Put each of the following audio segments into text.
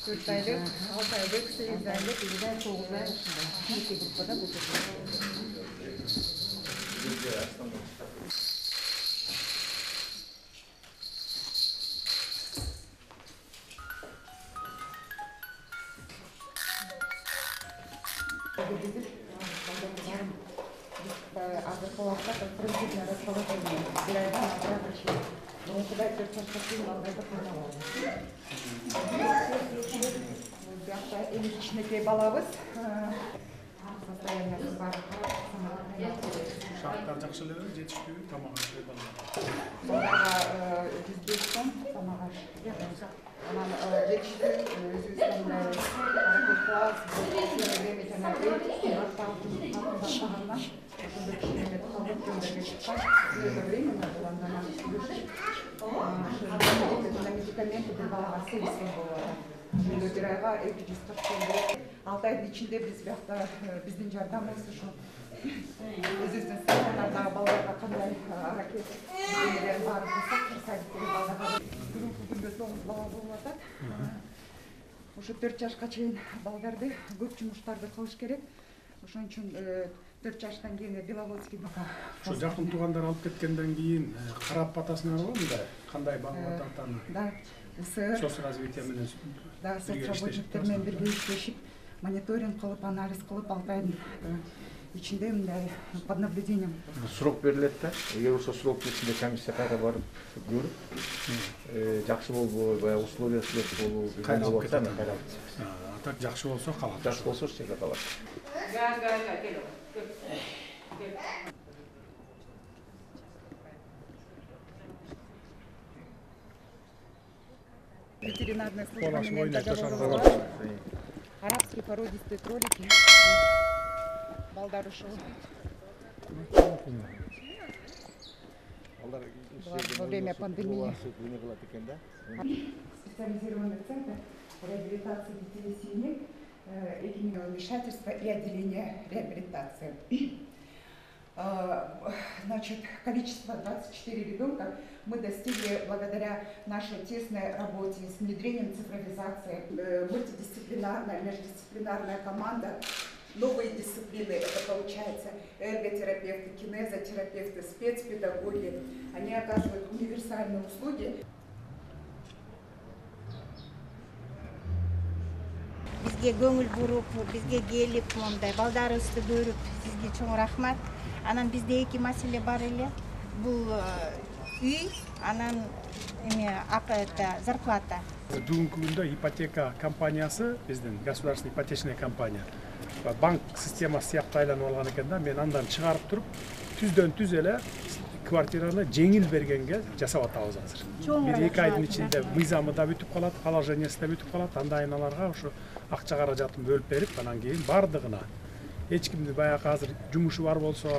Dört aylık, 6 aylık, 8 aylık, 7 ay, 9 ay, 12 gruppada bu Азыркы убакта транзитное расположение бирайдан обратно куда балдарды кармалабыз. Биякта эми кичинекей балабыз состояниясы бар. Шарттар жакшы эле, жетишпейби тамак ашпай балдар. Балдарга 105 сом тамак аш. Анан жетишпей өзүбүздөн аракет кылабыз. Время жана временно медикаменты бир балага 8 сом болот. Бир айга 240 сом болот. 6 айдын ичинде биз биякта биздин жардамыбыз ушу өзүбүздүн стационардагы балдарга кандай аракет баарын кылсак, садиктеги балдарга күндө 9 бала болуп атат. Ошо 4 жашка чейин балдарды көп жумуштарды кылыш керек. Ошон үчүн 4 жаштан кийин Беловодский Ошо жакын туугандар алып кеткенден кийин карап атасыңарбы мындай кандай багып атат? Да, соцразвитие менен. Да, соцработниктер менен бирге иштешип, мониторинг кылып, анализ кылып, 6 айдын ичинде мындай под наблюдением. Срок берилет да. Эгер ошол сроктун ичинде комиссия кайра барып көрүп, жакшы болбой, баягы условиясы жок болуп, кайра алып кетет. Так жакшы болсо калат. Жакшы болсо ошол калат. Ветеринарная служба менен договор. Арабские породистые кролики. Балдар ушул. Во время пандемии. Специализированный центр реабилитации детей и семей, вмешательства и отделения реабилитации. Значит, количество 24 ребенка мы достигли благодаря нашей тесной работе с внедрением цифровизации, мультидисциплинарная, междисциплинарная команда, новые дисциплины, это получается эрготерапевты, кинезотерапевты, спецпедагоги, они оказывают универсальные услуги. Бизге көңүл буруп, бизге келип, мондай балдарыбызды көрүп, сизге чоң рахмат. Анан бизде 2 маселе бар эле. Бул үй, анан зарплата. Бүгүнкү күндө ипотека компаниясы, биздин государственный ипотечная компания, банк системасы сыяктуу айланып алган экен да, мен андан чыгарып туруп, түздөн-түз эле квартираны жеңил бергенге жасап атабыз азыр. 1-2 айдын ичинде мыйзамы да бүтүп калат, положениясы да бүтүп калат, андай аналарга ушу акча каражатын бөлүп берип, анан кийин бардыгына эч кимди баягы азыр жумушу бар болсо,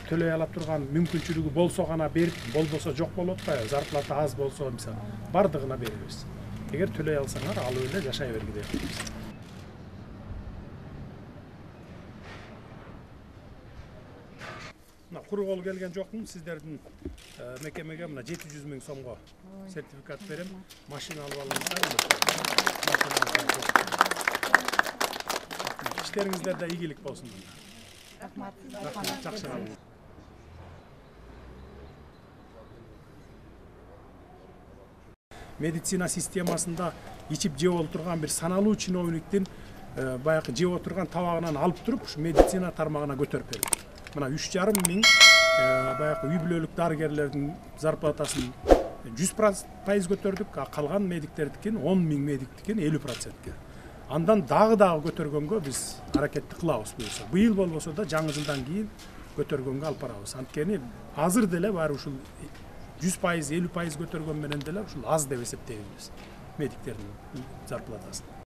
төлөй ала турган мүмкүнчүлүгү болсо гана берип, болбосо жок болот атпайбы, зарплата аз болсо, мисалы, бардыгына беребиз. Эгер төлөй алсаңар, алып эле жашай бергиле дейбиз. Куру кол келген жокмун, сиздердин мекемеге мына 700 000 сомго сертификат берем, машина алып алыңыздар. İşlerinizde de iyilik olsun. Rahmat. Жақсы болыңыз. Медицина системасында ичип жеп отурган бир саналуу чиновниктин баягы жеп отурган табагынан алып туруп, ушу медицина тармагына көтөрүп берди. Мына 3,5 миң баягы үй бүлөлүк дарыгерлердин зарплатасын 100% көтөрдүк, калган медиктердикин 10 миң медиктикин 50%. Андан дагы көтөргөнгө биз аракетти кылабыз буюрса. Быйыл болбосо да жаңы жылдан кийин көтөргөнгө алып барабыз. Анткени азыр деле баары ушул 100%, 50% көтөргөн менен деле ушул аз деп эсептейбиз медиктердин зарплатасын.